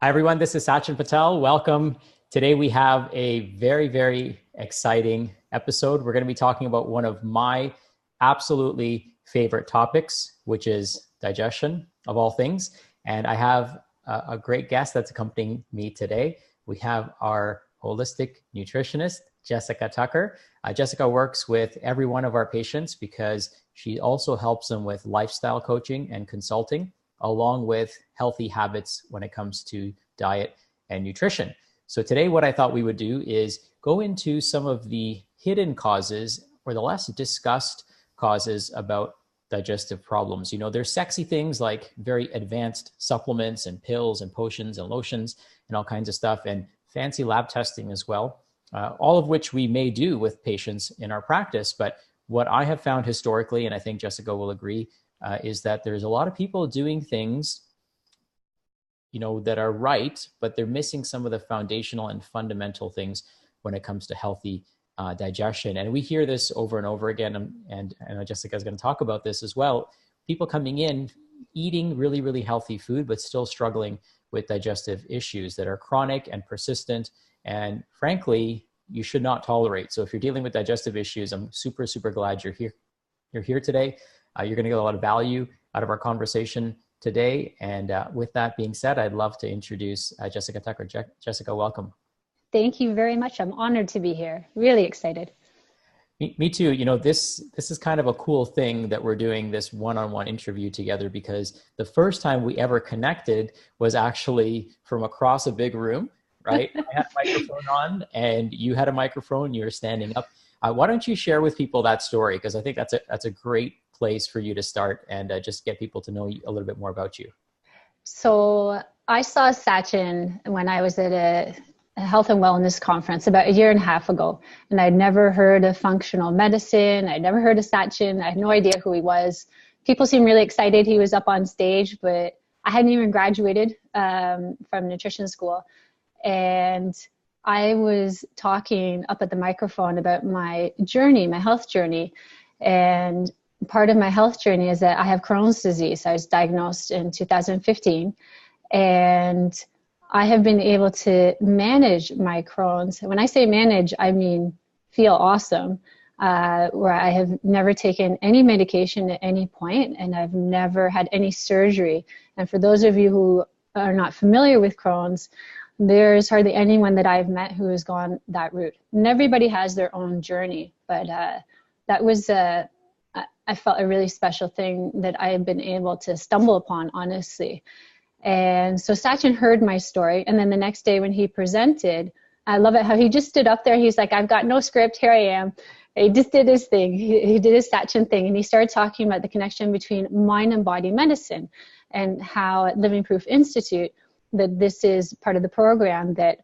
Hi, everyone. This is Sachin Patel. Welcome. Today, we have a very, very exciting episode. We're going to be talking about one of my absolutely favorite topics, which is digestion of all things. And I have a great guest that's accompanying me today. We have our holistic nutritionist, Jessica Tucker. Jessica works with every one of our patients because she also helps them with lifestyle coaching and consulting, along with healthy habits when it comes to diet and nutrition. So today, what I thought we would do is go into some of the hidden causes or the less discussed causes about digestive problems. You know, there's sexy things like very advanced supplements and pills and potions and lotions and all kinds of stuff, and fancy lab testing as well, all of which we may do with patients in our practice. But what I have found historically, and I think Jessica will agree, is that there's a lot of people doing things, you know, that are right, but they're missing some of the foundational and fundamental things when it comes to healthy digestion. And we hear this over and over again, and I know Jessica is going to talk about this as well. People coming in, eating really, really healthy food, but still struggling with digestive issues that are chronic and persistent, and frankly, you should not tolerate. So if you're dealing with digestive issues, I'm super, super glad you're here. You're here today. You're going to get a lot of value out of our conversation today. And with that being said, I'd love to introduce Jessica Tucker. Jessica, welcome. Thank you very much. I'm honored to be here. Really excited. Me too. You know, this is kind of a cool thing that we're doing this one-on-one interview together, because the first time we ever connected was actually from across a big room, right? I had a microphone on and you had a microphone, you were standing up. Why don't you share with people that story? Because I think that's a great place for you to start and just get people to know a little bit more about you. So I saw Sachin when I was at a health and wellness conference about a year and a half ago. And I'd never heard of functional medicine. I'd never heard of Sachin. I had no idea who he was. People seemed really excited he was up on stage, but I hadn't even graduated from nutrition school. And I was talking up at the microphone about my journey, my health journey. And part of my health journey is that I have Crohn's disease. I was diagnosed in 2015, and I have been able to manage my Crohn's. When I say manage, I mean feel awesome, where I have never taken any medication at any point, and I've never had any surgery. And for those of you who are not familiar with Crohn's, there's hardly anyone that I've met who has gone that route. And everybody has their own journey, but that was I felt a really special thing that I have been able to stumble upon, honestly. And so Sachin heard my story, and then the next day when he presented, I love it how he just stood up there. He's like, I've got no script, here I am. He just did his thing. He did his Sachin thing, and he started talking about the connection between mind and body medicine, and how at Living Proof Institute, that this is part of the program, that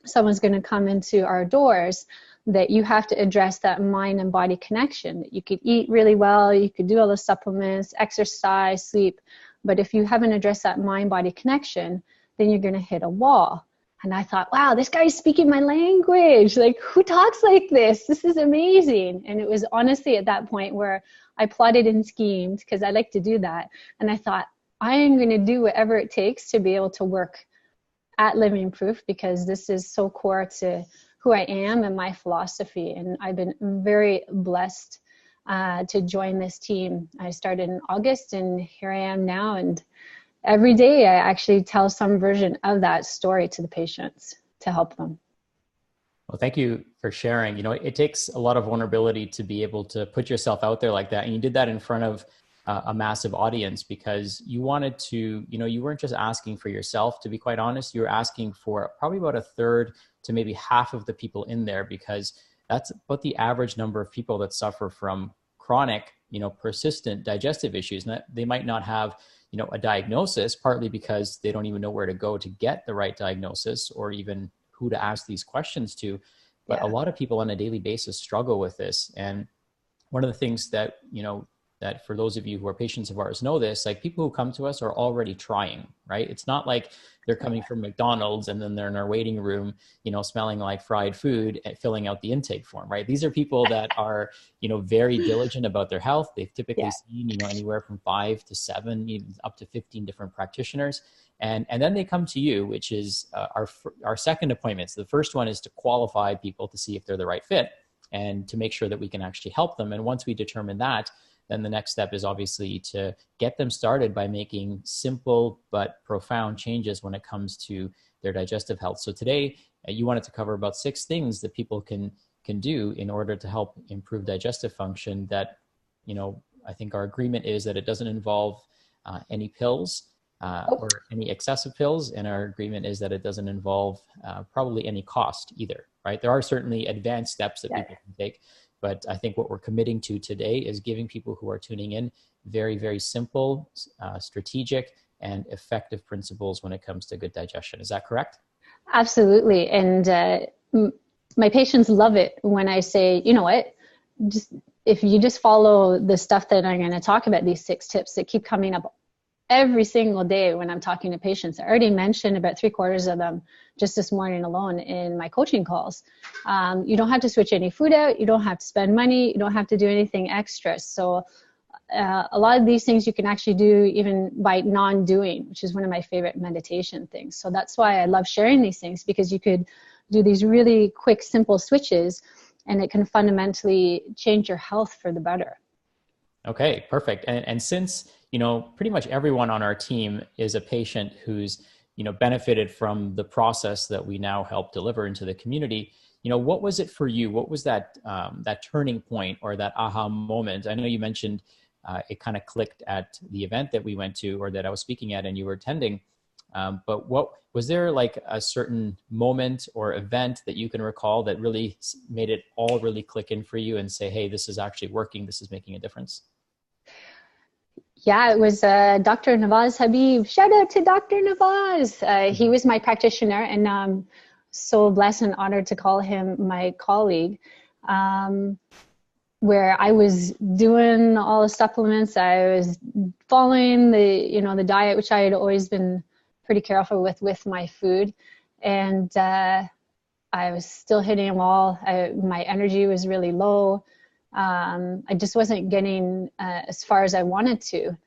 someone's going to come into our doors, that you have to address that mind and body connection, that you could eat really well, you could do all the supplements, exercise, sleep, but if you haven't addressed that mind-body connection, then you're going to hit a wall. And I thought, wow, this guy's speaking my language. Like, who talks like this? This is amazing. And it was honestly at that point where I plotted and schemed, because I like to do that. And I thought, I am going to do whatever it takes to be able to work at Living Proof, because this is so core to who I am and my philosophy. And I've been very blessed to join this team. I started in August, and here I am now. And every day I actually tell some version of that story to the patients to help them. Well, thank you for sharing. You know, it takes a lot of vulnerability to be able to put yourself out there like that. And you did that in front of a massive audience, because you wanted to, you know, you weren't just asking for yourself, to be quite honest. You were asking for probably about a third to maybe half of the people in there, because that's about the average number of people that suffer from chronic, you know, persistent digestive issues. And that they might not have, you know, a diagnosis, partly because they don't even know where to go to get the right diagnosis, or even who to ask these questions to. But a lot of people on a daily basis struggle with this. And one of the things that, you know, that for those of you who are patients of ours know this, like people who come to us are already trying, right? It's not like they're coming from McDonald's and then they're in our waiting room, smelling like fried food and filling out the intake form, right? These are people that are, very diligent about their health. They've typically seen, anywhere from 5 to 7, even up to 15 different practitioners. And then they come to you, which is our second appointment. So the first one is to qualify people to see if they're the right fit and to make sure that we can actually help them. And once we determine that, then the next step is obviously to get them started by making simple but profound changes when it comes to their digestive health. So today you wanted to cover about 6 things that people can do in order to help improve digestive function that, I think our agreement is that it doesn't involve any pills or any excessive pills. And our agreement is that it doesn't involve probably any cost either, right? There are certainly advanced steps that people can take, but I think what we're committing to today is giving people who are tuning in very, very simple, strategic, and effective principles when it comes to good digestion. Is that correct? Absolutely. And my patients love it when I say, you know what, if you just follow the stuff that I'm going to talk about, these 6 tips that keep coming up every single day when I'm talking to patients. I already mentioned about 3/4 of them just this morning alone in my coaching calls. You don't have to switch any food out. You don't have to spend money. You don't have to do anything extra. So a lot of these things you can actually do even by non-doing, which is one of my favorite meditation things. So that's why I love sharing these things, because you could do these really quick, simple switches and it can fundamentally change your health for the better. Okay, perfect. And since, pretty much everyone on our team is a patient who's, benefited from the process that we now help deliver into the community, what was it for you? What was that turning point or that aha moment? I know you mentioned it kind of clicked at the event that we went to or that I was speaking at and you were attending. But what was there like a certain moment or event that you can recall that really made it all really click in for you and say, hey, this is actually working. This is making a difference? Yeah, it was Dr. Nawaz Habib. Shout out to Dr. Nawaz. He was my practitioner, and I'm so blessed and honored to call him my colleague. Where I was doing all the supplements, I was following the diet, which I had always been pretty careful with my food, and I was still hitting a wall. My energy was really low. I just wasn't getting as far as I wanted to.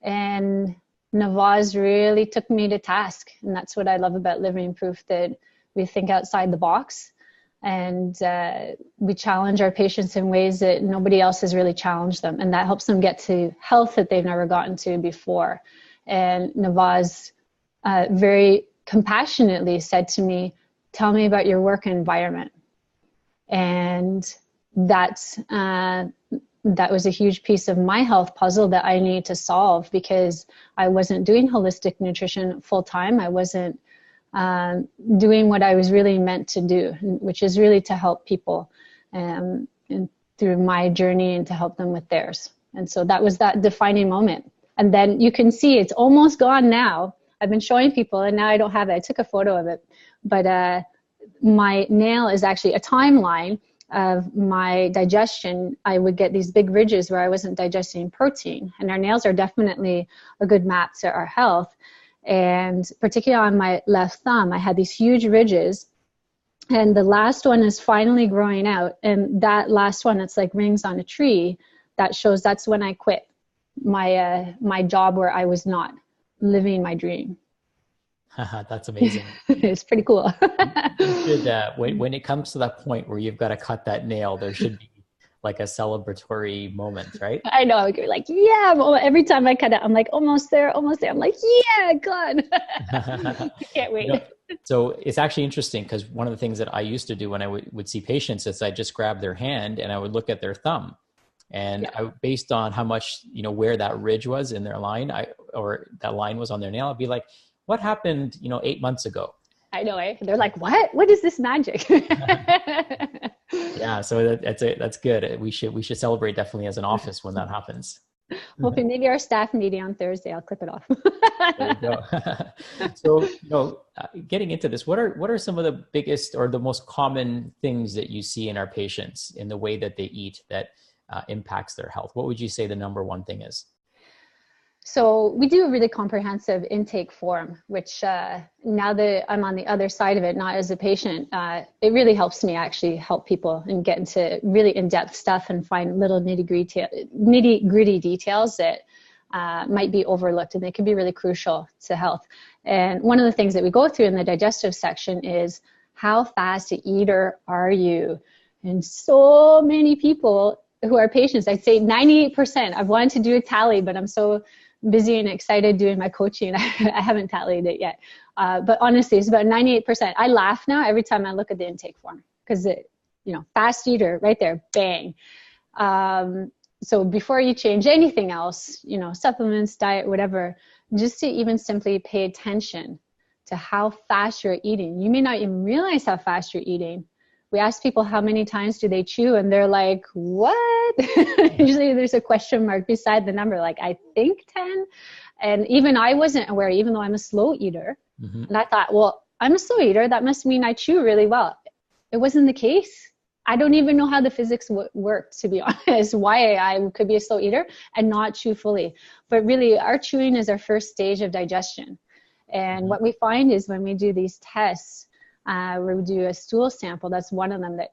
And Nawaz really took me to task. And that's what I love about Living Proof, that we think outside the box and we challenge our patients in ways that nobody else has really challenged them. And that helps them get to health that they've never gotten to before. And Nawaz very compassionately said to me, tell me about your work environment. And that was a huge piece of my health puzzle that I needed to solve, because I wasn't doing holistic nutrition full time. I wasn't doing what I was really meant to do, which is really to help people and through my journey and to help them with theirs. And so that was that defining moment. And then you can see it's almost gone now. I've been showing people and now I don't have it. I took a photo of it, but my nail is actually a timeline of my digestion. I would get these big ridges where I wasn't digesting protein, and our nails are definitely a good map to our health. And particularly on my left thumb, I had these huge ridges, and the last one is finally growing out. And that last one, it's like rings on a tree. That shows that's when I quit my job where I was not living my dream. That's amazing. It's pretty cool. When it comes to that point where you've got to cut that nail, there should be like a celebratory moment, right? I know. You're like, yeah. Well, every time I cut it, I'm like, almost there, almost there. I'm like, yeah, God. I can't wait. So it's actually interesting, because one of the things that I used to do when I would see patients is I just grab their hand and I would look at their thumb. And based on how much, where that ridge was in their line, or that line was on their nail, I'd be like, what happened, 8 months ago? I know, eh? They're like, what? What is this magic? Yeah, so that's good. We should celebrate definitely as an office when that happens. Hoping maybe our staff meeting on Thursday, I'll clip it off. There you go. So, getting into this, what are some of the biggest or the most common things that you see in our patients in the way that they eat that impacts their health? What would you say the number one thing is? So we do a really comprehensive intake form, which now that I'm on the other side of it, not as a patient, it really helps me actually help people and get into really in-depth stuff and find little nitty-gritty details that might be overlooked, and they can be really crucial to health. And one of the things that we go through in the digestive section is, how fast an eater are you? And so many people who are patients, I'd say 98%. I've wanted to do a tally, but I'm so busy and excited doing my coaching. I haven't tallied it yet. But honestly, it's about 98%. I laugh now every time I look at the intake form, because fast eater right there, bang. So before you change anything else, supplements, diet, whatever, just to even simply pay attention to how fast you're eating. You may not even realize how fast you're eating. We ask people how many times do they chew, and they're like, what? Usually there's a question mark beside the number, like, I think 10. And even I wasn't aware, even though I'm a slow eater. Mm-hmm. And I thought, well, I'm a slow eater. That must mean I chew really well. It wasn't the case. I don't even know how the physics worked, to be honest, why I could be a slow eater and not chew fully. But really, our chewing is our first stage of digestion. And what we find is when we do these tests, where we do a stool sample, that's one of them that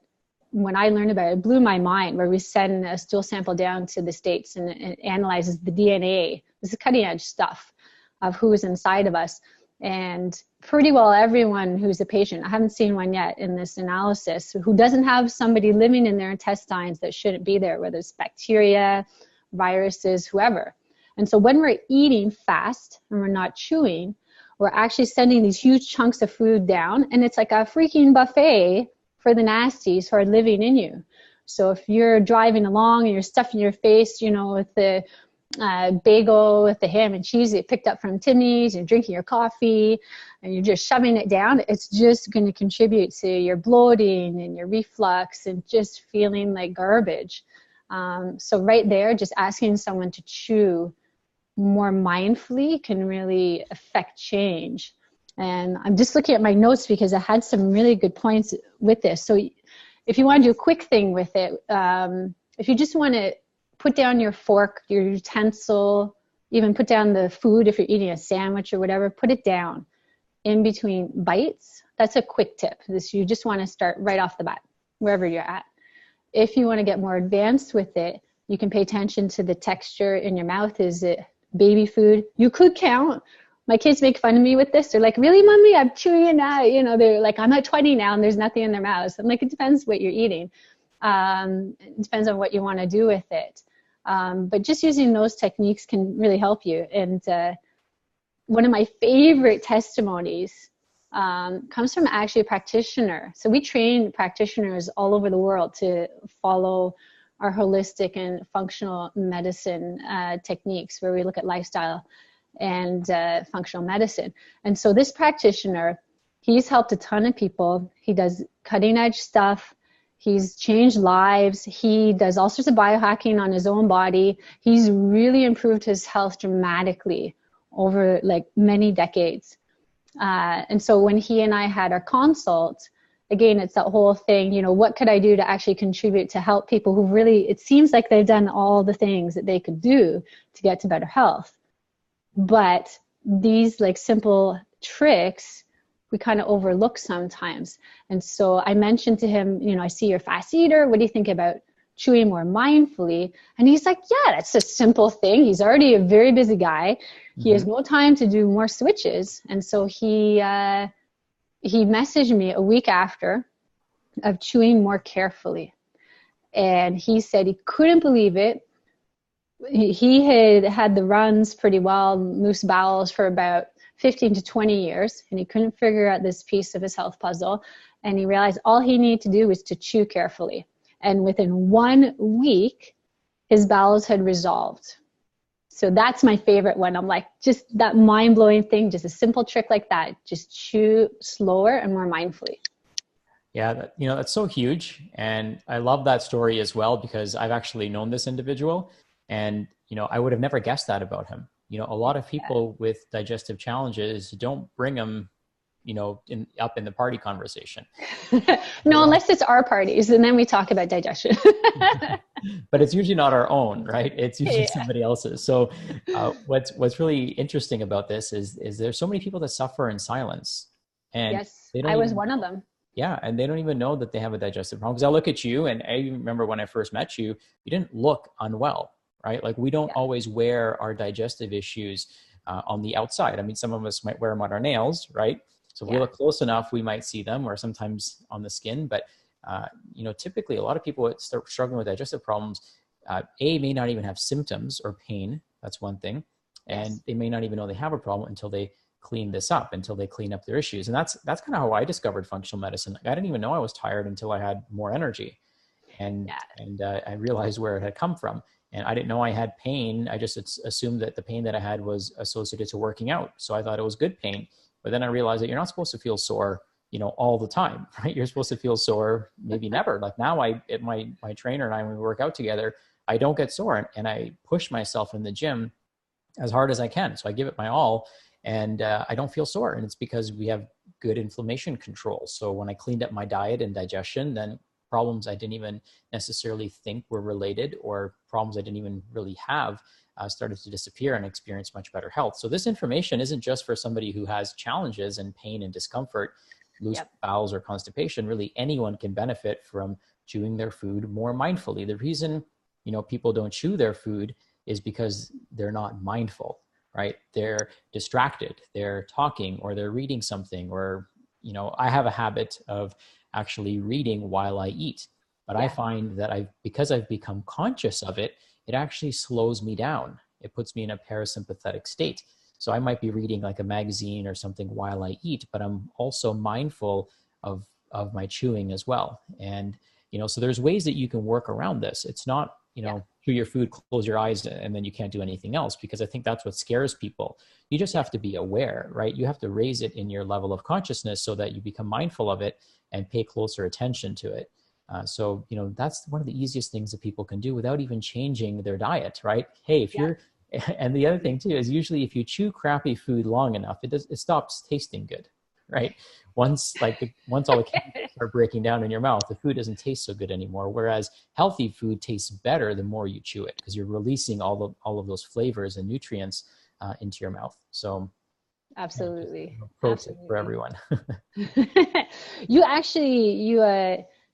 when I learned about it, blew my mind, where we send a stool sample down to the States and it analyzes the DNA. This is cutting edge stuff of who is inside of us. And pretty well everyone who's a patient, I haven't seen one yet in this analysis, who doesn't have somebody living in their intestines that shouldn't be there, whether it's bacteria, viruses, whoever. And so when we're eating fast and we're not chewing, we're actually sending these huge chunks of food down, and it's like a freaking buffet for the nasties who are living in you. So if you're driving along and you're stuffing your face, with the bagel with the ham and cheese that you picked up from Timmy's, you're drinking your coffee, and you're just shoving it down, it's just going to contribute to your bloating and your reflux and just feeling like garbage. So right there, just asking someone to chew more mindfully can really affect change. And I'm just looking at my notes because I had some really good points with this. So if you want to do a quick thing with it, if you just want to put down your fork, your utensil, even put down the food if you're eating a sandwich or whatever, put it down in between bites. That's a quick tip. You just want to start right off the bat, wherever you're at. If you want to get more advanced with it, you can pay attention to the texture in your mouth. Is it baby food? You could count. My kids make fun of me with this. They're like, really, mommy? I'm chewing it now. They're like, I'm at 20 now and there's nothing in their mouths. I'm like, it depends what you're eating. It depends on what you want to do with it. But just using those techniques can really help you. And one of my favorite testimonies comes from actually a practitioner. So we train practitioners all over the world to follow our holistic and functional medicine techniques, where we look at lifestyle and functional medicine. And so this practitioner, he's helped a ton of people. He does cutting edge stuff. He's changed lives. He does all sorts of biohacking on his own body. He's really improved his health dramatically over like many decades. And so when he and I had our consult, again, it's that whole thing, what could I do to actually contribute to help people who really, it seems like they've done all the things that they could do to get to better health. But these like simple tricks, we kind of overlook sometimes. And so I mentioned to him, I see you're a fast eater. What do you think about chewing more mindfully? And he's like, yeah, that's a simple thing. He's already a very busy guy. Mm-hmm. He has no time to do more switches. And so he messaged me a week after of chewing more carefully. And he said he couldn't believe it. He had the runs pretty well, loose bowels for about 15 to 20 years, and he couldn't figure out this piece of his health puzzle. And he realized all he needed to do was to chew carefully. And within 1 week, his bowels had resolved. So that's my favorite one. I'm like, just that mind-blowing thing, just a simple trick like that. Just chew slower and more mindfully. Yeah, that's so huge. And I love that story as well, because I've actually known this individual, and, I would have never guessed that about him. A lot of people with digestive challenges don't bring them, up in the party conversation. No, unless it's our parties, and then we talk about digestion. But it's usually not our own, right? It's usually somebody else's. So what's really interesting about this is there's so many people that suffer in silence. And yes, I was one of them. Yeah, and they don't even know that they have a digestive problem. Because I look at you, and I remember when I first met you, you didn't look unwell, right? Like we don't always wear our digestive issues on the outside. I mean, some of us might wear them on our nails, right? So if we look close enough, we might see them, or sometimes on the skin. But typically, a lot of people that start struggling with digestive problems, may not even have symptoms or pain. That's one thing, and they may not even know they have a problem until they clean this up, until they clean up their issues. And that's kind of how I discovered functional medicine. Like, I didn't even know I was tired until I had more energy, and I realized where it had come from. And I didn't know I had pain. I just assumed that the pain that I had was associated to working out. So I thought it was good pain. But then I realized that you're not supposed to feel sore, all the time, right? You're supposed to feel sore, maybe never. Like now my trainer and I, when we work out together, I don't get sore, and I push myself in the gym as hard as I can. So I give it my all, and I don't feel sore. And it's because we have good inflammation control. So when I cleaned up my diet and digestion, then problems I didn't even necessarily think were related, or problems I didn't even really have, started to disappear, and experience much better health. So this information isn't just for somebody who has challenges and pain and discomfort, loose bowels or constipation. Really anyone can benefit from chewing their food more mindfully. The reason, people don't chew their food is because they're not mindful, right? They're distracted, they're talking, or they're reading something, or, I have a habit of actually reading while I eat. But I find that because I've become conscious of it, it actually slows me down. It puts me in a parasympathetic state. So I might be reading like a magazine or something while I eat, but I'm also mindful of my chewing as well. And, so there's ways that you can work around this. It's not, chew your food, close your eyes, and then you can't do anything else, because I think that's what scares people. You just have to be aware, right? You have to raise it in your level of consciousness so that you become mindful of it and pay closer attention to it. So, that's one of the easiest things that people can do without even changing their diet, right? Hey, if you're, and the other thing too, is usually if you chew crappy food long enough, it stops tasting good, right? Once all the chemicals start breaking down in your mouth, the food doesn't taste so good anymore. Whereas healthy food tastes better the more you chew it, because you're releasing all of those flavors and nutrients into your mouth. So absolutely, pro tip for everyone.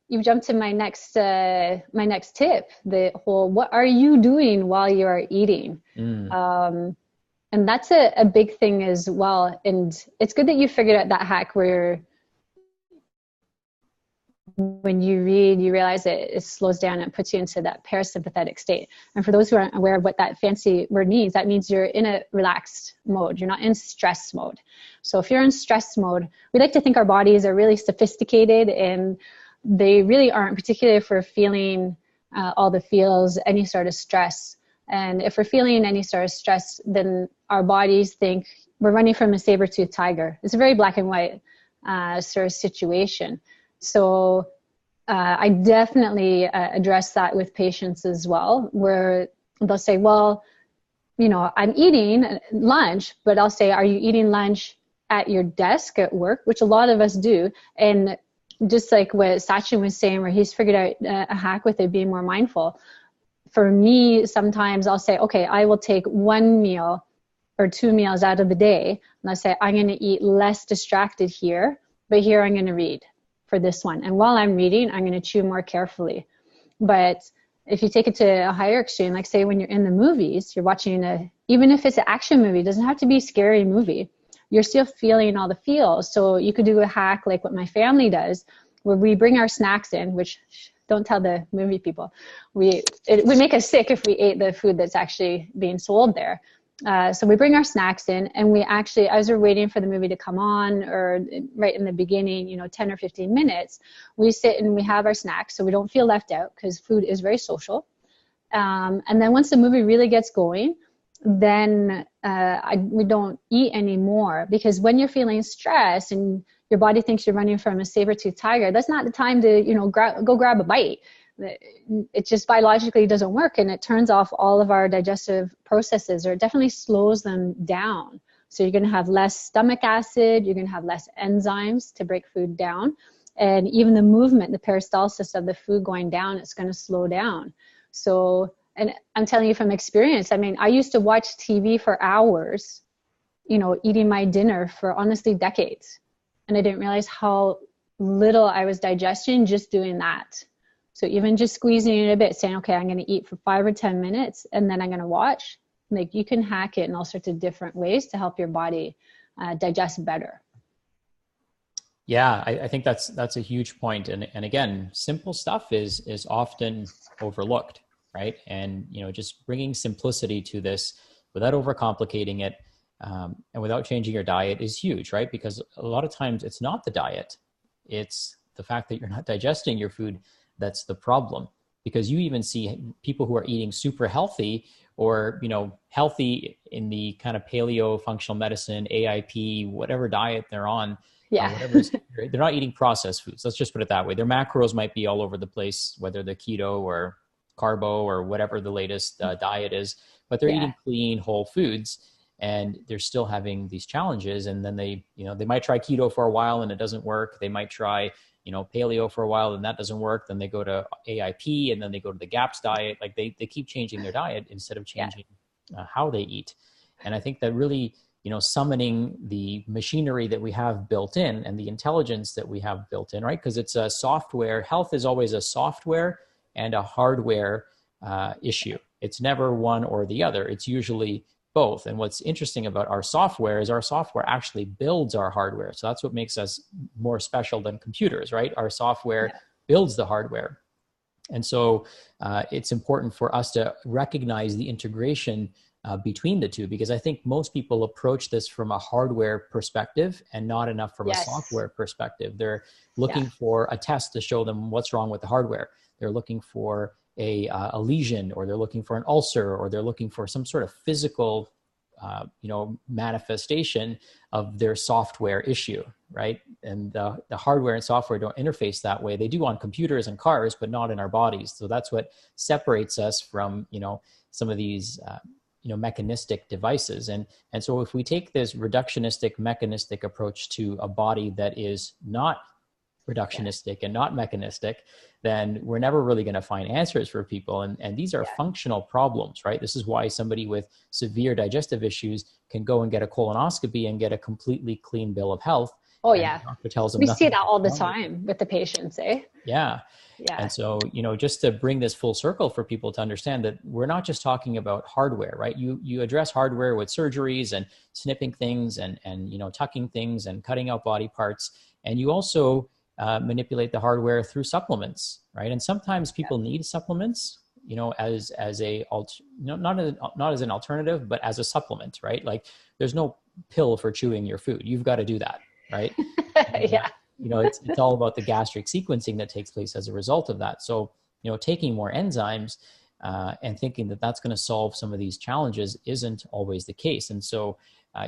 You jumped to my next tip, the whole, what are you doing while you are eating? And that's a big thing as well. And it's good that you figured out that hack where when you read, you realize it slows down and puts you into that parasympathetic state. And for those who aren't aware of what that fancy word means, that means you're in a relaxed mode. You're not in stress mode. So if you're in stress mode, we like to think our bodies are really sophisticated, and they really aren't, particularly if we're feeling all the feels, any sort of stress. And if we're feeling any sort of stress, then our bodies think we're running from a saber-toothed tiger. It's a very black and white sort of situation. So I definitely address that with patients as well, where they'll say, well, I'm eating lunch, but I'll say, are you eating lunch at your desk at work? Which a lot of us do. And just like what Sachin was saying, where he's figured out a hack with it, being more mindful. For me, sometimes I'll say, okay, I will take one meal or two meals out of the day, and I'll say, I'm going to eat less distracted here, but here I'm going to read for this one. And while I'm reading, I'm going to chew more carefully. But if you take it to a higher extreme, like say when you're in the movies, you're watching even if it's an action movie, it doesn't have to be a scary movie, you're still feeling all the feels. So you could do a hack like what my family does, where we bring our snacks in, which don't tell the movie people. It would make us sick if we ate the food that's actually being sold there. So we bring our snacks in, and we actually, as we're waiting for the movie to come on, or right in the beginning, 10 or 15 minutes, we sit and we have our snacks so we don't feel left out, because food is very social. And then once the movie really gets going, then we don't eat anymore, because when you're feeling stress and your body thinks you're running from a saber-toothed tiger, that's not the time to, go grab a bite. It just biologically doesn't work, and it turns off all of our digestive processes, or it definitely slows them down. So you're going to have less stomach acid, you're going to have less enzymes to break food down. And even the movement, the peristalsis of the food going down, it's going to slow down. So, and I'm telling you from experience, I mean, I used to watch TV for hours, you know, eating my dinner for honestly decades. And I didn't realize how little I was digesting just doing that. So even just squeezing it a bit, saying, okay, I'm going to eat for 5 or 10 minutes and then I'm going to watch, like you can hack it in all sorts of different ways to help your body digest better. Yeah, I think that's a huge point. And again, simple stuff is often overlooked, right? And, you know, just bringing simplicity to this without overcomplicating it, and without changing your diet is huge, right? Because a lot of times it's not the diet, it's the fact that you're not digesting your food that's the problem. Because you even see people who are eating super healthy, or, you know, healthy in the kind of paleo functional medicine, AIP, whatever diet they're on. Yeah. They're not eating processed foods. Let's just put it that way. Their macros might be all over the place, whether they're keto or carbo or whatever the latest diet is, but they're eating clean, whole foods, and they're still having these challenges. And then they, you know, they might try keto for a while and it doesn't work. They might try, you know, paleo for a while and that doesn't work. Then they go to AIP and then they go to the GAPS diet. Like they keep changing their diet instead of changing how they eat. And I think that really, you know, summoning the machinery that we have built in and the intelligence that we have built in, right? Because it's a software. Health is always a software and a hardware issue. It's never one or the other. It's usually both. And what's interesting about our software is our software actually builds our hardware. So that's what makes us more special than computers, right? Our software builds the hardware. And so it's important for us to recognize the integration between the two, because I think most people approach this from a hardware perspective and not enough from a software perspective. They're looking for a test to show them what's wrong with the hardware. They're looking for a lesion, or they're looking for an ulcer, or they're looking for some sort of physical, you know, manifestation of their software issue, right? And the hardware and software don't interface that way. They do on computers and cars, but not in our bodies. So that's what separates us from, you know, some of these you know, mechanistic devices. And so if we take this reductionistic, mechanistic approach to a body that is not reductionistic and not mechanistic, then we're never really going to find answers for people. And these are functional problems, right? This is why somebody with severe digestive issues can go and get a colonoscopy and get a completely clean bill of health. Oh, yeah. The doctor tells them we see that all the time with the patients, eh? Yeah. And so, you know, just to bring this full circle for people to understand that we're not just talking about hardware, right? You address hardware with surgeries and snipping things and, you know, tucking things and cutting out body parts. And you also manipulate the hardware through supplements, right? And sometimes people need supplements, you know, as a, not as an alternative, but as a supplement, right? Like there's no pill for chewing your food. You've got to do that, right? You know, it's all about the gastric sequencing that takes place as a result of that. So, you know, taking more enzymes and thinking that that's going to solve some of these challenges isn't always the case. And so,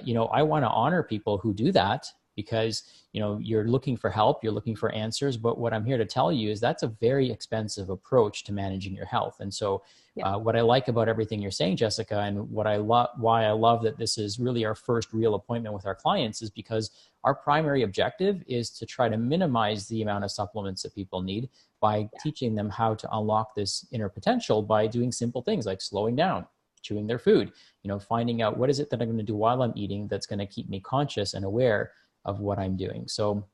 you know, I want to honor people who do that, because, you know, you're looking for help, you're looking for answers. But what I'm here to tell you is that's a very expensive approach to managing your health. And so what I like about everything you're saying, Jessica, and why I love that this is really our first real appointment with our clients, is because our primary objective is to try to minimize the amount of supplements that people need by teaching them how to unlock this inner potential by doing simple things like slowing down, chewing their food, you know, finding out what is it that I'm going to do while I'm eating that's going to keep me conscious and aware of what I'm doing. So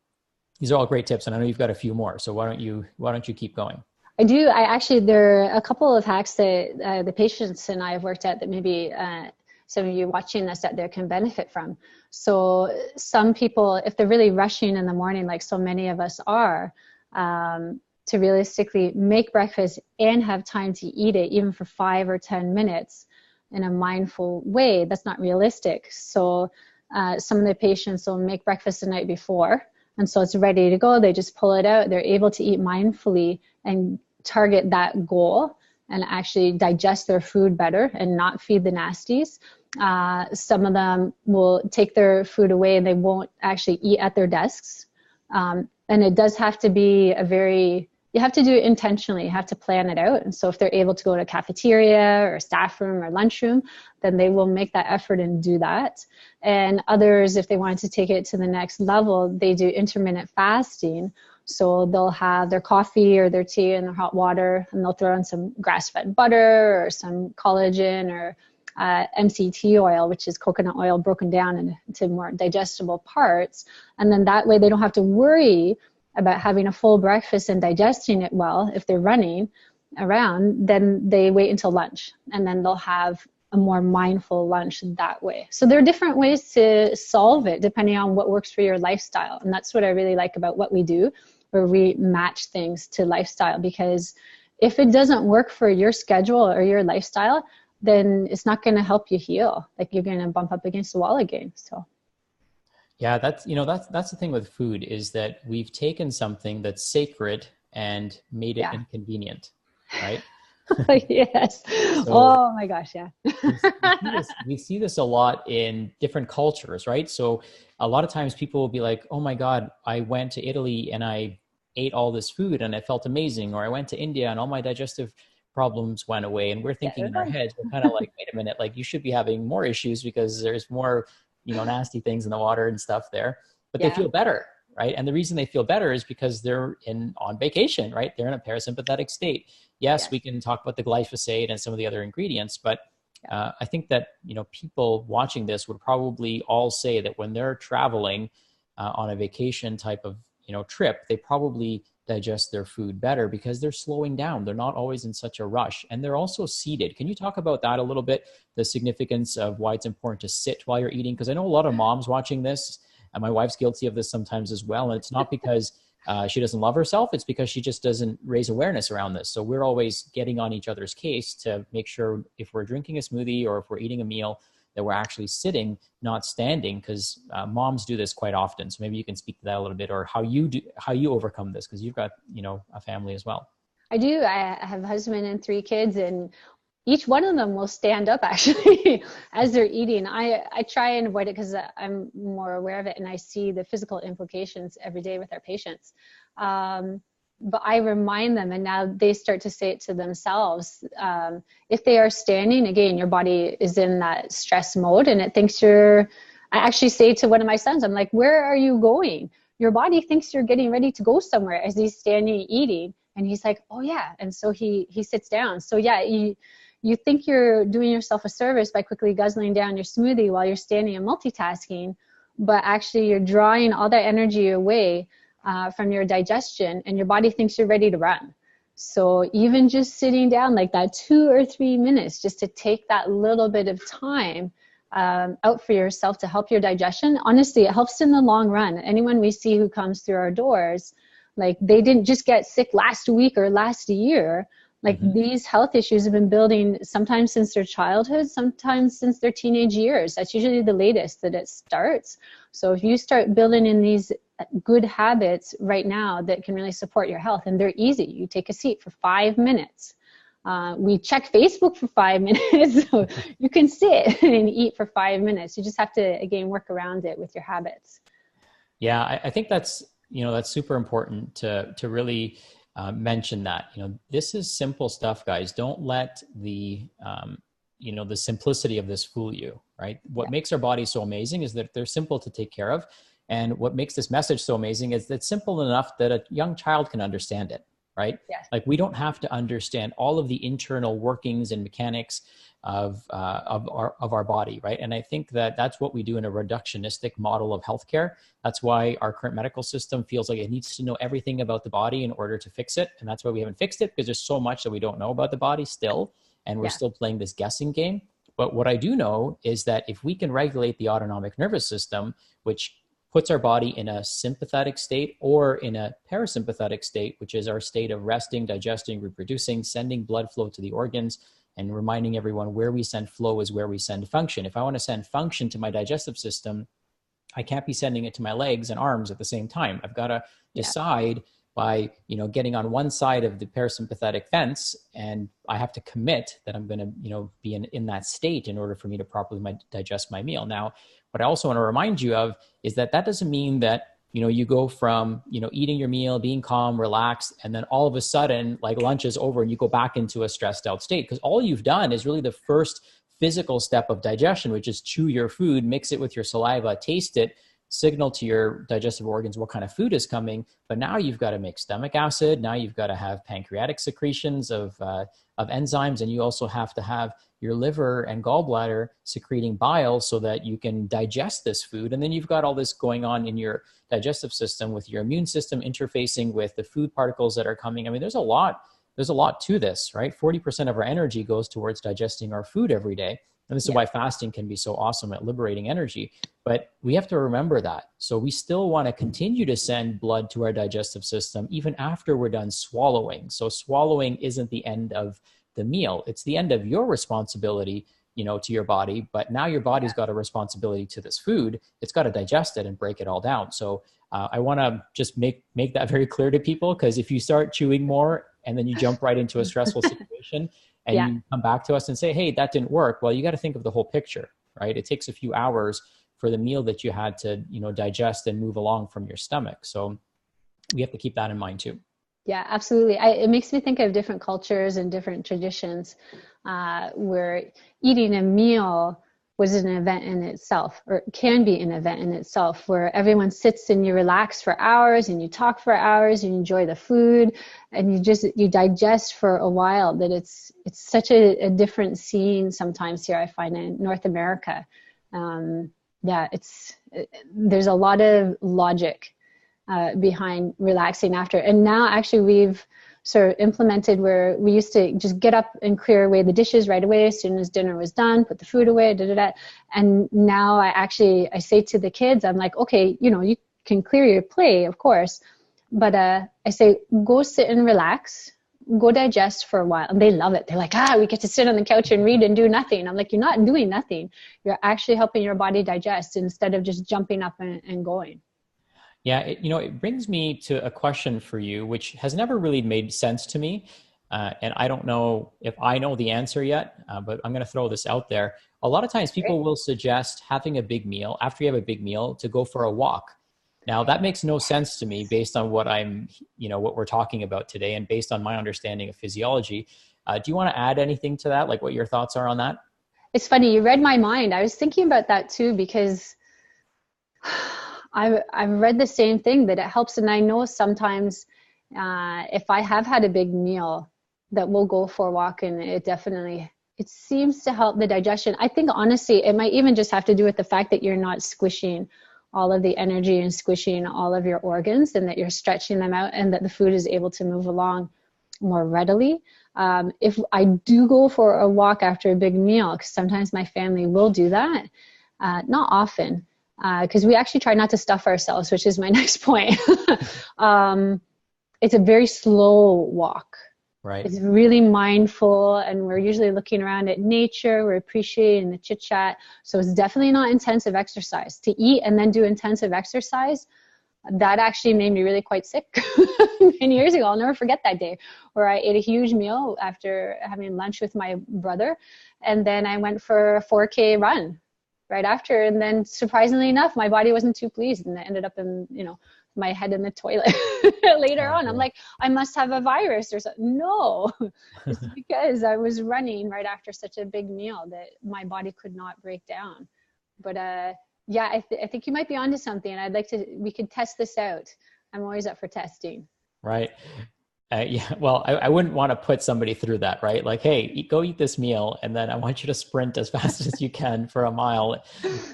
these are all great tips, and I know you've got a few more. So why don't you keep going? I do. There are a couple of hacks that the patients and I have worked at that maybe some of you watching this out there can benefit from. So some people, if they're really rushing in the morning, like so many of us are, to realistically make breakfast and have time to eat it, even for 5 or 10 minutes in a mindful way, that's not realistic. So some of the patients will make breakfast the night before, and so it's ready to go. They just pull it out. They're able to eat mindfully and target that goal and actually digest their food better and not feed the nasties. Some of them will take their food away and they won't actually eat at their desks. And it does have to be a very you have to do it intentionally. You have to plan it out. And so if they're able to go to a cafeteria or a staff room or lunchroom, then they will make that effort and do that. And others, if they wanted to take it to the next level, they do intermittent fasting. So they'll have their coffee or their tea and their hot water, and they'll throw in some grass-fed butter or some collagen or MCT oil, which is coconut oil broken down into more digestible parts. And then that way they don't have to worry about having a full breakfast and digesting it well. If they're running around, then they wait until lunch, and then they'll have a more mindful lunch that way. So there are different ways to solve it depending on what works for your lifestyle. And that's what I really like about what we do, where we match things to lifestyle, because if it doesn't work for your schedule or your lifestyle, then it's not going to help you heal. Like, you're going to bump up against the wall again. So yeah, that's the thing with food, is that we've taken something that's sacred and made it inconvenient, right? Yes. So, oh my gosh. Yeah. we see this a lot in different cultures, right? So a lot of times people will be like, oh my God, I went to Italy and I ate all this food and I felt amazing. Or I went to India and all my digestive problems went away. And we're thinking in our heads, we're kind of like, wait a minute, like, you should be having more issues because there's more, nasty things in the water and stuff there, but they feel better, right? And the reason they feel better is because they're on vacation, right? They're in a parasympathetic state. Yes, we can talk about the glyphosate and some of the other ingredients, but I think that, people watching this would probably all say that when they're traveling on a vacation type of, trip, they probably digest their food better because they're slowing down. They're not always in such a rush, and they're also seated. Can you talk about that a little bit? The significance of why it's important to sit while you're eating? Because I know a lot of moms watching this, and my wife's guilty of this sometimes as well. And it's not because she doesn't love herself. It's because she just doesn't raise awareness around this. So we're always getting on each other's case to make sure if we're drinking a smoothie or if we're eating a meal, that we're actually sitting, not standing, because moms do this quite often. So maybe you can speak to that a little bit, or how you overcome this, because you've got, a family as well. I do. I have a husband and 3 kids, and each one of them will stand up actually as they're eating. I try and avoid it because I'm more aware of it, and I see the physical implications every day with our patients. But I remind them, and now they start to say it to themselves. If they are standing, again, your body is in that stress mode and it thinks I actually say to one of my sons, I'm like, where are you going? Your body thinks you're getting ready to go somewhere as he's standing eating. And he's like, oh yeah. And so he sits down. So yeah, you think you're doing yourself a service by quickly guzzling down your smoothie while you're standing and multitasking, but actually you're drawing all that energy away from your digestion, and your body thinks you're ready to run. So even just sitting down like that 2 or 3 minutes, just to take that little bit of time out for yourself to help your digestion, honestly, it helps in the long run. Anyone we see who comes through our doors, like, they didn't just get sick last week or last year. Like, these health issues have been building sometimes since their childhood, sometimes since their teenage years. That's usually the latest that it starts. So if you start building in these good habits right now that can really support your health, and they're easy. You take a seat for 5 minutes. We check Facebook for 5 minutes. So you can sit and eat for 5 minutes. You just have to, again, work around it with your habits. Yeah, I think that's super important to really mention that. This is simple stuff, guys. Don't let the the simplicity of this fool you, right? What makes our bodies so amazing is that they're simple to take care of. And what makes this message so amazing is that it's simple enough that a young child can understand it, right? Yes. Like, we don't have to understand all of the internal workings and mechanics of our body, right? And I think that that's what we do in a reductionistic model of healthcare. That's why our current medical system feels like it needs to know everything about the body in order to fix it. And that's why we haven't fixed it, because there's so much that we don't know about the body still, and we're still playing this guessing game. But what I do know is that if we can regulate the autonomic nervous system, which puts our body in a sympathetic state or in a parasympathetic state, which is our state of resting, digesting, reproducing, sending blood flow to the organs, and reminding everyone where we send flow is where we send function. If I want to send function to my digestive system, I can't be sending it to my legs and arms at the same time. I've got to decide by, getting on one side of the parasympathetic fence, and I have to commit that I'm going to, be in that state in order for me to properly digest my meal. Now, what I also want to remind you of is that doesn't mean that you go from, eating your meal, being calm, relaxed, and then all of a sudden, like lunch is over and you go back into a stressed out state, because all you've done is really the first physical step of digestion, which is chew your food, mix it with your saliva, taste it, signal to your digestive organs what kind of food is coming. But now you've got to make stomach acid. Now you've got to have pancreatic secretions of enzymes, and you also have to have your liver and gallbladder secreting bile so that you can digest this food. And then you've got all this going on in your digestive system with your immune system interfacing with the food particles that are coming. I mean, there's a lot to this, right? 40% of our energy goes towards digesting our food every day. And this is why fasting can be so awesome at liberating energy. But we have to remember that. So we still want to continue to send blood to our digestive system even after we're done swallowing. So swallowing isn't the end of the meal. It's the end of your responsibility, to your body. But now your body's got a responsibility to this food. It's got to digest it and break it all down. So I want to just make that very clear to people, because if you start chewing more and then you jump right into a stressful situation and you come back to us and say, hey, that didn't work. Well, you got to think of the whole picture, right? It takes a few hours for the meal that you had to, digest and move along from your stomach. So we have to keep that in mind too. Yeah, absolutely. It makes me think of different cultures and different traditions where eating a meal was an event in itself, or can be an event in itself, where everyone sits and you relax for hours and you talk for hours and you enjoy the food and you digest for a while. That it's such a different scene sometimes here, I find, in North America. There's a lot of logic behind relaxing after. And now actually we've sort of implemented where we used to just get up and clear away the dishes right away as soon as dinner was done, put the food away, And now I say to the kids, I'm like, okay, you can clear your plate, of course, but I say, go sit and relax, go digest for a while. And they love it. They're like, we get to sit on the couch and read and do nothing. I'm like, you're not doing nothing. You're actually helping your body digest instead of just jumping up and going. Yeah, it brings me to a question for you, which has never really made sense to me. And I don't know if I know the answer yet, but I'm going to throw this out there. A lot of times people will suggest having a big meal, after you have a big meal, to go for a walk. Now, that makes no sense to me based on what what we're talking about today and based on my understanding of physiology. Do you want to add anything to that? Like what your thoughts are on that? It's funny. You read my mind. I was thinking about that too, because I've read the same thing, that it helps. And I know sometimes if I have had a big meal, that we'll go for a walk, and it seems to help the digestion. I think honestly, it might even just have to do with the fact that you're not squishing all of the energy and squishing all of your organs, and that you're stretching them out, and that the food is able to move along more readily. If I do go for a walk after a big meal, because sometimes my family will do that, not often, because we actually try not to stuff ourselves, which is my next point. It's a very slow walk. Right. It's really mindful, and we're usually looking around at nature. We're appreciating the chit chat. So it's definitely not intensive exercise. To eat and then do intensive exercise, that actually made me really quite sick many years ago. I'll never forget that day where I ate a huge meal after having lunch with my brother. And then I went for a 4K run right after. And then surprisingly enough, my body wasn't too pleased, and I ended up in, my head in the toilet later on. I'm like, I must have a virus or something. No, it's because I was running right after such a big meal that my body could not break down. But I think you might be onto something. We could test this out. I'm always up for testing. Right. Well, I wouldn't want to put somebody through that, right? Like, hey, go eat this meal, and then I want you to sprint as fast as you can for a mile.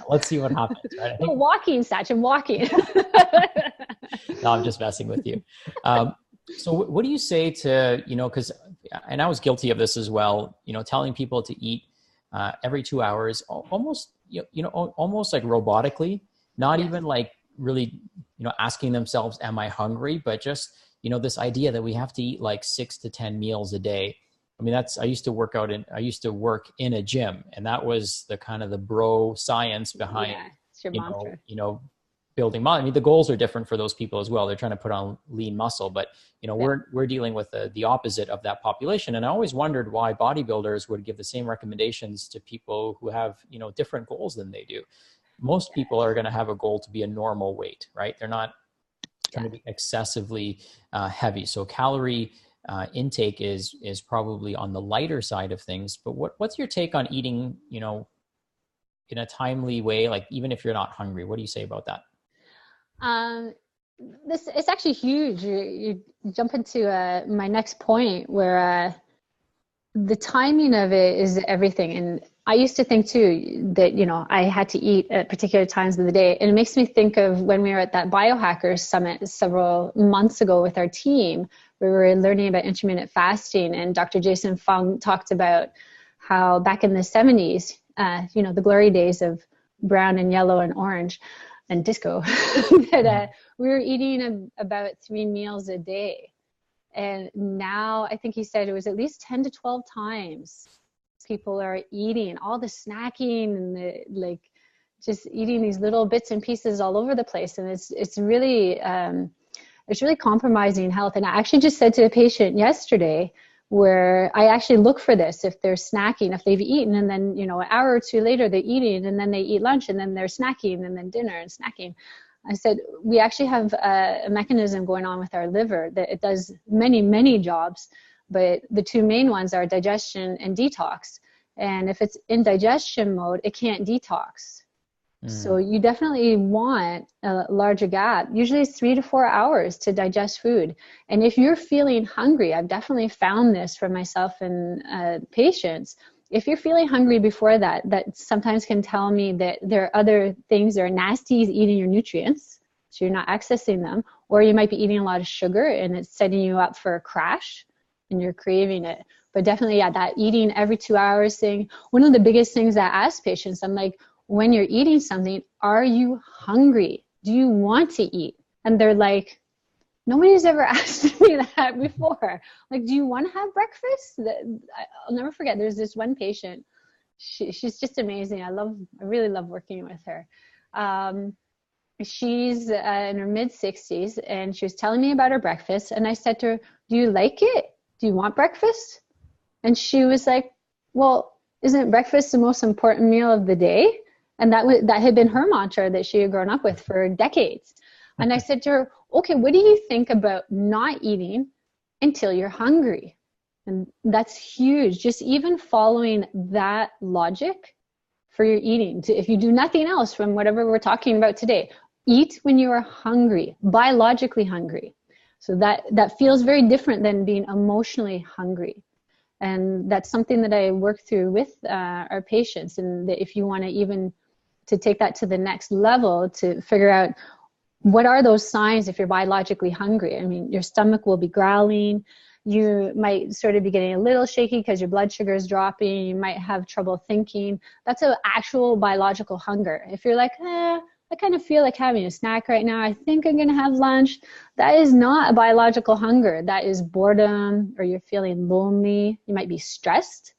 Let's see what happens, right? Walking, Sachin, walking. No, I'm just messing with you. So what do you say to, and I was guilty of this as well, telling people to eat every 2 hours, almost like robotically, not even like really, asking themselves, am I hungry? But just, this idea that we have to eat like 6 to 10 meals a day. I mean, I used to work in a gym, and that was the kind of the bro science behind, it's your mantra. Building muscle. I mean, the goals are different for those people as well. They're trying to put on lean muscle, but we're dealing with the opposite of that population. And I always wondered why bodybuilders would give the same recommendations to people who have, different goals than they do. Most people are going to have a goal to be a normal weight, right? They're not trying to be excessively heavy. So calorie intake is probably on the lighter side of things. But what's your take on eating, you know, in a timely way, like even if you're not hungry? What do you say about that? This it's actually huge. You jump into my next point where the timing of it is everything. And I used to think too that, you know, I had to eat at particular times of the day. And it makes me think of when we were at that Biohackers Summit several months ago with our team, we were learning about intermittent fasting, and Dr. Jason Fung talked about how back in the 70s, you know, the glory days of brown and yellow and orange and disco, that we were eating about 3 meals a day. And now I think he said it was at least 10 to 12 times people are eating, all the snacking and the, like, just eating these little bits and pieces all over the place. And it's really compromising health. And I actually just said to a patient yesterday, where I actually look for this, if they're snacking, if they've eaten, and then, you know, an hour or two later they're eating, and then they eat lunch, and then they're snacking, and then dinner and snacking. I said, we actually have a mechanism going on with our liver that it does many, many jobs, but the two main ones are digestion and detox. And if it's in digestion mode, it can't detox. So you definitely want a larger gap. Usually it's 3 to 4 hours to digest food. And if you're feeling hungry, I've definitely found this for myself and patients. If you're feeling hungry before that, that sometimes can tell me that there are other things that are nasties eating your nutrients, so you're not accessing them, or you might be eating a lot of sugar and it's setting you up for a crash and you're craving it. But definitely, yeah, that eating every 2 hours thing. One of the biggest things I ask patients, I'm like, when you're eating something, are you hungry? Do you want to eat? And they're like, nobody's ever asked me that before. Like, do you want to have breakfast? I'll never forget. There's this one patient. She's just amazing. I really love working with her. She's in her mid-60s, and she was telling me about her breakfast. And I said to her, do you like it? Do you want breakfast? And she was like, well, isn't breakfast the most important meal of the day? And that had been her mantra that she had grown up with for decades. And I said to her, okay, what do you think about not eating until you're hungry? And that's huge. Just even following that logic for your eating. If you do nothing else from whatever we're talking about today, eat when you are hungry, biologically hungry. So that feels very different than being emotionally hungry. And that's something that I work through with our patients. And that if you want to even to take that to the next level, to figure out what are those signs if you're biologically hungry. I mean, your stomach will be growling. You might sort of be getting a little shaky because your blood sugar is dropping. You might have trouble thinking. That's an actual biological hunger. If you're like, I kind of feel like having a snack right now, I think I'm going to have lunch, that is not a biological hunger. That is boredom, or you're feeling lonely. You might be stressed.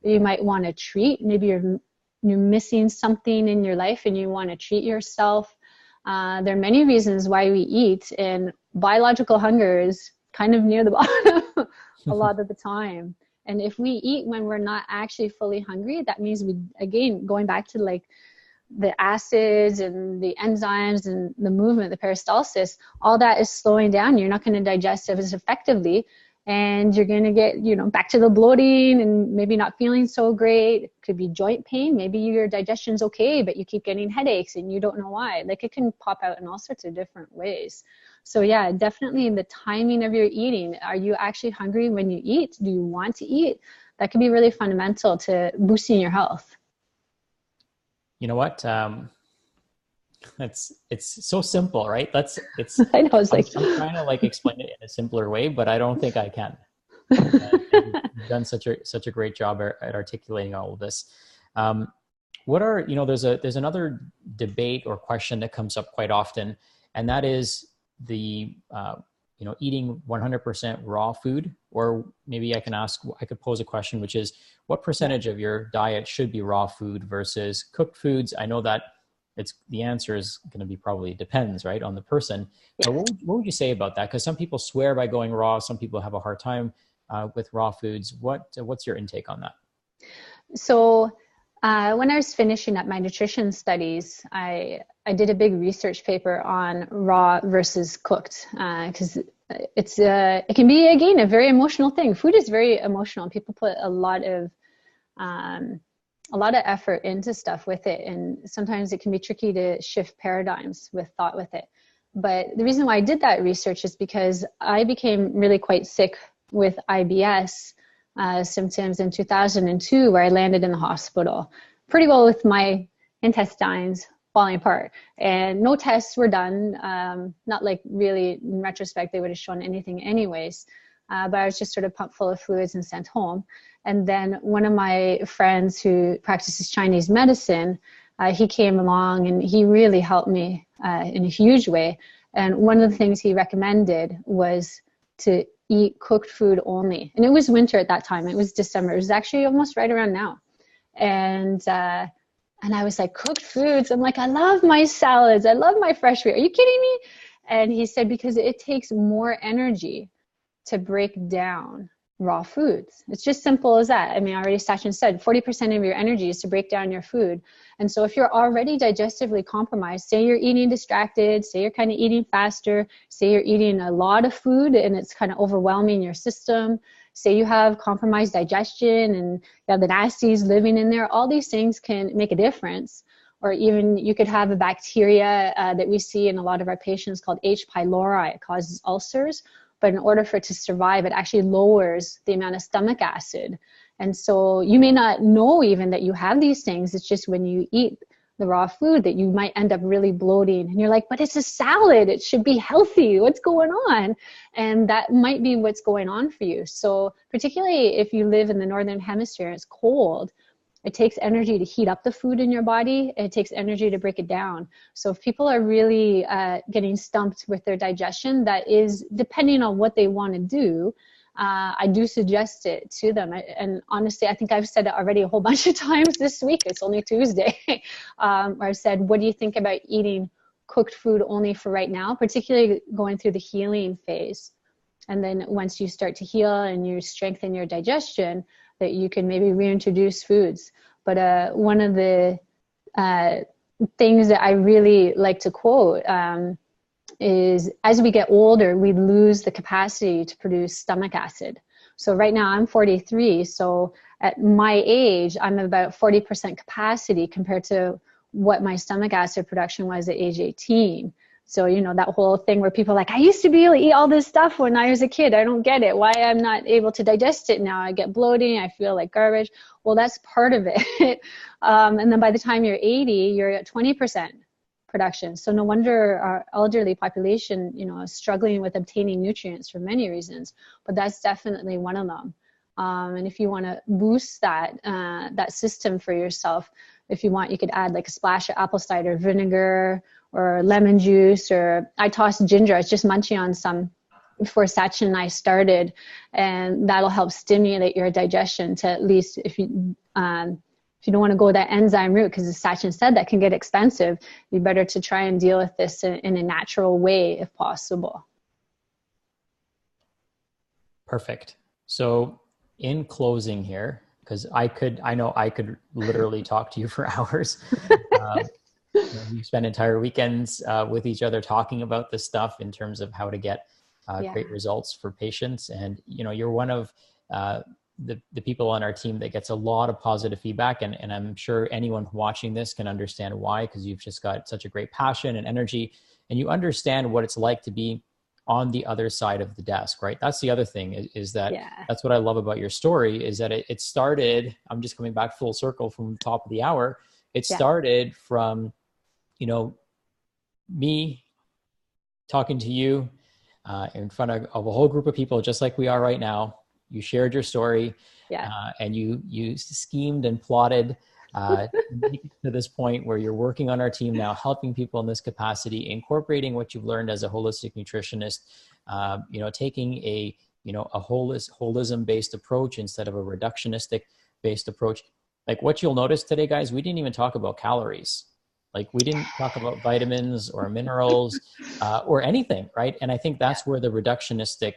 You might want a treat. Maybe you're missing something in your life and you want to treat yourself. There are many reasons why we eat, and biological hunger is kind of near the bottom a lot of the time. And if we eat when we're not actually fully hungry, that means we, again, going back to like the acids and the enzymes and the movement, the peristalsis, all that is slowing down. You're not going to digest as effectively, and you're going to get, back to the bloating and maybe not feeling so great. It could be joint pain. Maybe your digestion's okay, but you keep getting headaches and you don't know why. Like, it can pop out in all sorts of different ways. So yeah, definitely the timing of your eating. Are you actually hungry when you eat? Do you want to eat? That can be really fundamental to boosting your health. You know what? It's so simple, right? I know, it's like I'm trying to explain it in a simpler way, but I don't think I can. You've done such a great job at articulating all of this. What are, there's another debate or question that comes up quite often, and that is the eating 100% raw food. Or maybe I could pose a question, which is, what percentage of your diet should be raw food versus cooked foods? I know that the answer is going to be probably depends, right, on the person. Yeah. But what would you say about that? Because some people swear by going raw. Some people have a hard time with raw foods. What's your intake on that? So When I was finishing up my nutrition studies, I did a big research paper on raw versus cooked, because it can be, again, a very emotional thing. Food is very emotional. People put a lot of effort into stuff with it, and sometimes it can be tricky to shift paradigms with thought with it. But the reason why I did that research is because I became really quite sick with IBS symptoms in 2002, where I landed in the hospital pretty well with my intestines falling apart, and no tests were done. Not like really in retrospect they would have shown anything anyways, but I was just sort of pumped full of fluids and sent home. And then one of my friends who practices Chinese medicine, he came along and he really helped me in a huge way. And one of the things he recommended was to eat cooked food only. And it was winter at that time. It was December. It was actually almost right around now. And I was like, cooked foods? I'm like, I love my salads. I love my fresh fruit. Are you kidding me? And he said, because it takes more energy to break down raw foods. It's just simple as that. I mean, already Sachin said 40% of your energy is to break down your food. And so if you're already digestively compromised, say you're eating distracted, say you're kind of eating faster, say you're eating a lot of food and it's kind of overwhelming your system, say you have compromised digestion and you have the nasties living in there, all these things can make a difference. Or even you could have a bacteria that we see in a lot of our patients called H. pylori. It causes ulcers. But in order for it to survive, it actually lowers the amount of stomach acid. And so you may not know even that you have these things. It's just when you eat the raw food that you might end up really bloating. And you're like, but it's a salad. It should be healthy. What's going on? And that might be what's going on for you. So particularly if you live in the Northern Hemisphere, it's cold. It takes energy to heat up the food in your body. It takes energy to break it down. So if people are really getting stumped with their digestion, that is depending on what they want to do. I do suggest it to them. And honestly, I think I've said it already a whole bunch of times this week. It's only Tuesday. Where I've said, what do you think about eating cooked food only for right now, particularly going through the healing phase? And then once you start to heal and you strengthen your digestion, that you can maybe reintroduce foods. But one of the things that I really like to quote is, as we get older, we lose the capacity to produce stomach acid. So right now I'm 43, so at my age, I'm about 40% capacity compared to what my stomach acid production was at age 18. So, you know, that whole thing where people are like, I used to be able to eat all this stuff when I was a kid. I don't get it. Why I'm not able to digest it now. I get bloating. I feel like garbage. Well, that's part of it. And then by the time you're 80, you're at 20% production. So no wonder our elderly population, you know, is struggling with obtaining nutrients for many reasons. But that's definitely one of them. And if you want to boost that system for yourself, if you want, you could add like a splash of apple cider vinegar or lemon juice, or I tossed ginger. I was just munching on some before Sachin and I started, and that'll help stimulate your digestion to, at least if you don't want to go that enzyme route, because as Sachin said, that can get expensive, you better to try and deal with this in a natural way if possible. Perfect. So in closing here, because I know I could literally talk to you for hours. We spend entire weekends with each other talking about this stuff in terms of how to get great results for patients. And, you know, you're one of the people on our team that gets a lot of positive feedback. And I'm sure anyone watching this can understand why, because you've just got such a great passion and energy, and you understand what it's like to be on the other side of the desk, right? That's the other thing is that that's what I love about your story, is that it started, I'm just coming back full circle from the top of the hour. It started from, you know, me talking to you in front of a whole group of people, just like we are right now. You shared your story and you schemed and plotted to this point where you're working on our team now, helping people in this capacity, incorporating what you've learned as a holistic nutritionist, you know, taking a holism based approach instead of a reductionistic based approach. Like what you'll notice today, guys, we didn't even talk about calories. Like we didn't talk about vitamins or minerals or anything, right? And I think that's where the reductionistic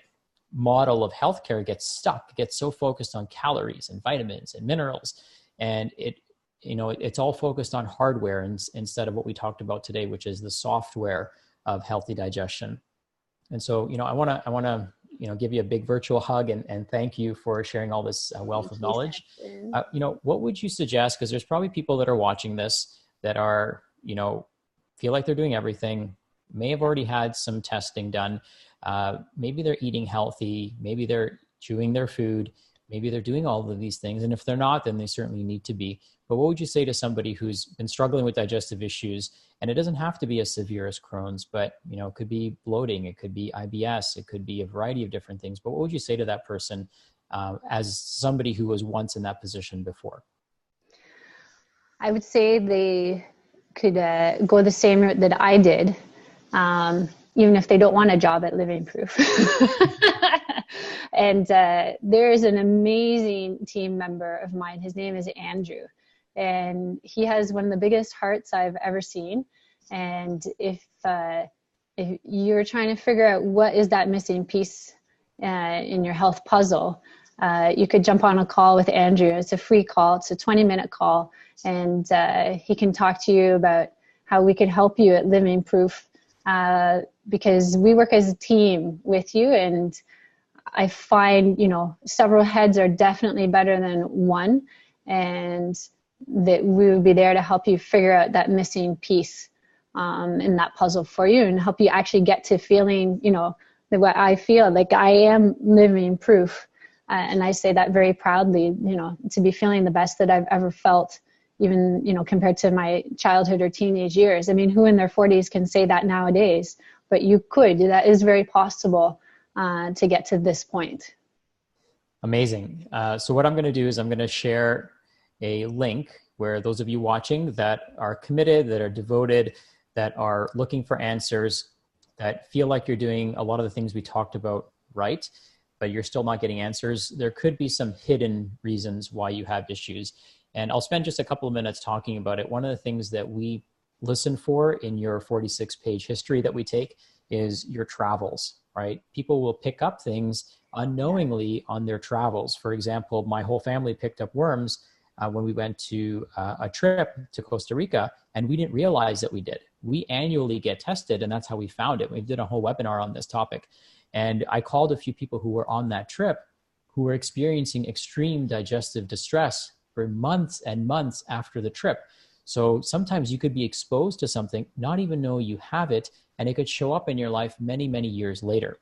model of healthcare gets stuck, gets so focused on calories and vitamins and minerals. And it's all focused on hardware instead of what we talked about today, which is the software of healthy digestion. And so, I want to, give you a big virtual hug and thank you for sharing all this wealth of knowledge. What would you suggest? Because there's probably people that are watching this that are, feel like they're doing everything, may have already had some testing done. Maybe they're eating healthy. Maybe they're chewing their food. Maybe they're doing all of these things. And if they're not, then they certainly need to be. But what would you say to somebody who's been struggling with digestive issues? And it doesn't have to be as severe as Crohn's, but it could be bloating, it could be IBS, it could be a variety of different things. But what would you say to that person as somebody who was once in that position before? I would say they could go the same route that I did, even if they don't want a job at Living Proof. And there is an amazing team member of mine. His name is Andrew. And he has one of the biggest hearts I've ever seen. And if you're trying to figure out what is that missing piece in your health puzzle, you could jump on a call with Andrew. It's a free call. It's a 20-minute call. And he can talk to you about how we could help you at Living Proof, because we work as a team with you. And I find, several heads are definitely better than one. And that we would be there to help you figure out that missing piece in that puzzle for you, and help you actually get to feeling, that what I feel like I am living proof. And I say that very proudly, to be feeling the best that I've ever felt, even, compared to my childhood or teenage years. I mean, who in their 40s can say that nowadays? But you could. That is very possible to get to this point. Amazing. So what I'm going to do is I'm going to share a link where those of you watching that are committed, that are devoted, that are looking for answers, that feel like you're doing a lot of the things we talked about right, but you're still not getting answers, there could be some hidden reasons why you have issues. And I'll spend just a couple of minutes talking about it. One of the things that we listen for in your 46-page history that we take is your travels, right? People will pick up things unknowingly on their travels. For example, my whole family picked up worms when we went to a trip to Costa Rica, and we didn't realize that we did. We annually get tested, and that's how we found it. We did a whole webinar on this topic. And I called a few people who were on that trip who were experiencing extreme digestive distress for months and months after the trip. So sometimes you could be exposed to something, not even know you have it, and it could show up in your life many, many years later.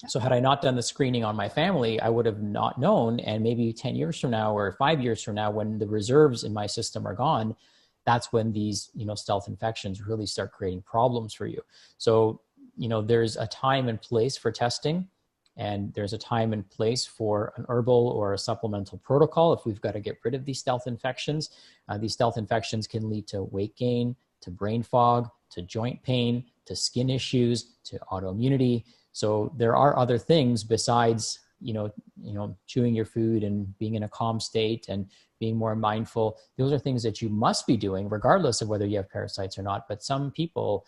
So had I not done the screening on my family, I would have not known. And maybe 10 years from now or 5 years from now, when the reserves in my system are gone, that's when these, stealth infections really start creating problems for you. So, there's a time and place for testing, and there's a time and place for an herbal or a supplemental protocol if we've got to get rid of these stealth infections. These stealth infections can lead to weight gain, to brain fog, to joint pain, to skin issues, to autoimmunity. So there are other things besides, chewing your food and being in a calm state and being more mindful. Those are things that you must be doing regardless of whether you have parasites or not. But some people,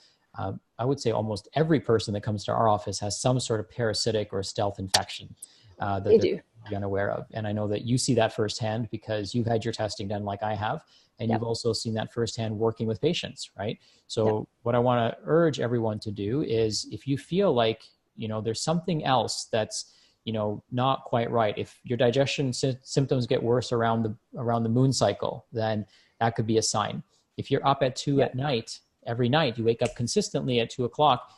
I would say almost every person that comes to our office has some sort of parasitic or stealth infection that they're unaware of. And I know that you see that firsthand because you've had your testing done like I have. And you've also seen that firsthand working with patients, right? So what I want to urge everyone to do is, if you feel like, there's something else that's, not quite right. If your digestion symptoms get worse around the moon cycle, then that could be a sign. If you're up at 2 at night, every night, you wake up consistently at 2 o'clock,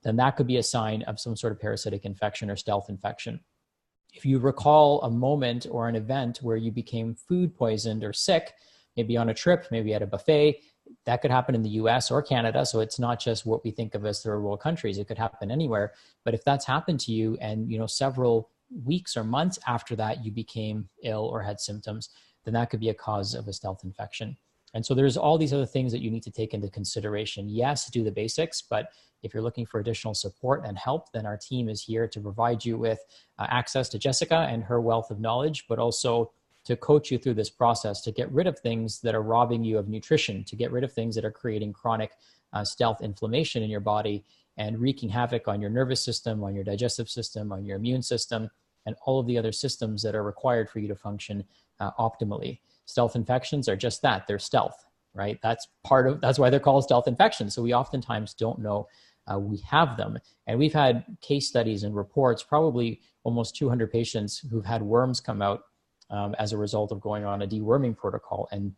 then that could be a sign of some sort of parasitic infection or stealth infection. If you recall a moment or an event where you became food poisoned or sick, maybe on a trip, maybe at a buffet, that could happen in the US or Canada. So it's not just what we think of as third world countries. It could happen anywhere. But if that's happened to you and, several weeks or months after that, you became ill or had symptoms, then that could be a cause of a stealth infection. And so there's all these other things that you need to take into consideration. Yes, do the basics, but if you're looking for additional support and help, then our team is here to provide you with access to Jessica and her wealth of knowledge, but also to coach you through this process, to get rid of things that are robbing you of nutrition, to get rid of things that are creating chronic stealth inflammation in your body and wreaking havoc on your nervous system, on your digestive system, on your immune system, and all of the other systems that are required for you to function optimally. Stealth infections are just that. They're stealth, right? That's why they're called stealth infections. So we oftentimes don't know we have them. And we've had case studies and reports, probably almost 200 patients who've had worms come out as a result of going on a deworming protocol, and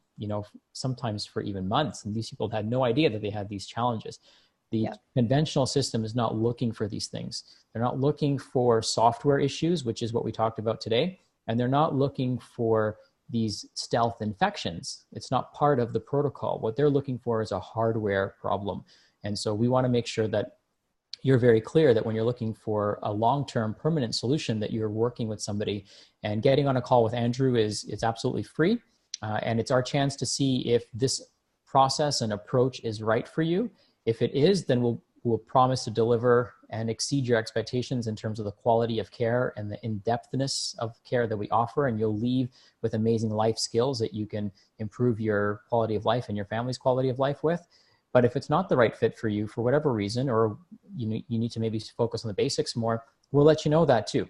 sometimes for even months. And these people had no idea that they had these challenges. The conventional system is not looking for these things. They're not looking for software issues, which is what we talked about today. And they're not looking for these stealth infections. It's not part of the protocol. What they're looking for is a hardware problem. And so we want to make sure that you're very clear that when you're looking for a long-term permanent solution, that you're working with somebody. And getting on a call with Andrew it's absolutely free. And it's our chance to see if this process and approach is right for you. If it is, then we'll promise to deliver and exceed your expectations in terms of the quality of care and the in-depthness of care that we offer. And you'll leave with amazing life skills that you can improve your quality of life and your family's quality of life with. But if it's not the right fit for you for whatever reason, or you need to maybe focus on the basics more, we'll let you know that too.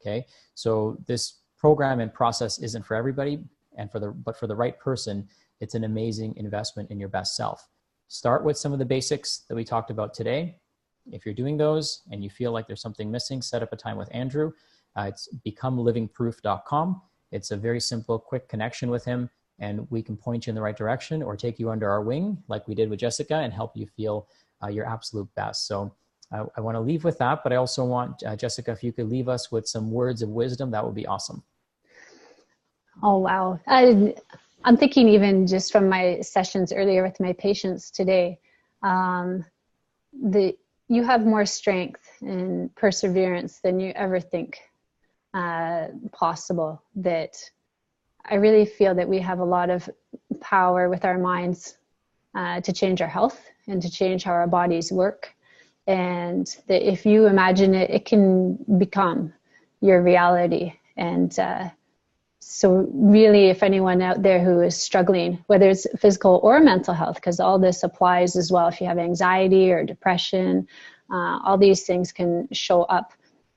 Okay. So this program and process isn't for everybody, but for the right person, it's an amazing investment in your best self. Start with some of the basics that we talked about today. If you're doing those and you feel like there's something missing, set up a time with Andrew. It's becomelivingproof.com. It's a very simple, quick connection with him, and we can point you in the right direction or take you under our wing like we did with Jessica and help you feel your absolute best. So I want to leave with that, but I also want, Jessica, if you could leave us with some words of wisdom, that would be awesome. Oh, wow. I'm thinking even just from my sessions earlier with my patients today, you have more strength and perseverance than you ever think possible. That I really feel that we have a lot of power with our minds to change our health and to change how our bodies work. And that if you imagine it, it can become your reality. And so really, if anyone out there who is struggling, whether it's physical or mental health, because all this applies as well, if you have anxiety or depression, all these things can show up,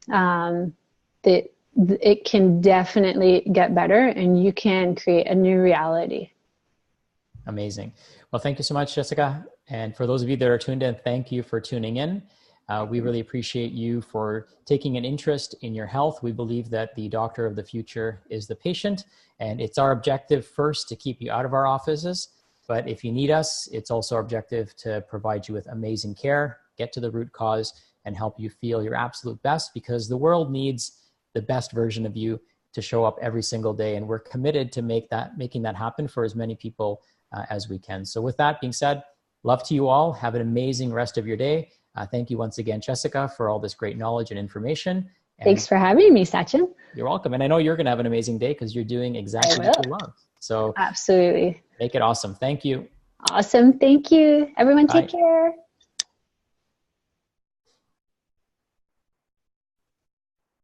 that it can definitely get better and you can create a new reality. Amazing. Well, thank you so much, Jessica. And for those of you that are tuned in, thank you for tuning in. We really appreciate you for taking an interest in your health. We believe that the doctor of the future is the patient, and it's our objective first to keep you out of our offices. But if you need us, it's also our objective to provide you with amazing care, get to the root cause, and help you feel your absolute best, because the world needs the best version of you to show up every single day. And we're committed to making that happen for as many people as we can. So with that being said, love to you all. Have an amazing rest of your day. Thank you once again, Jessica, for all this great knowledge and information. And thanks for having me, Sachin. You're welcome. And I know you're going to have an amazing day because you're doing exactly what you love. So absolutely. Make it awesome. Thank you. Awesome. Thank you. Everyone take care.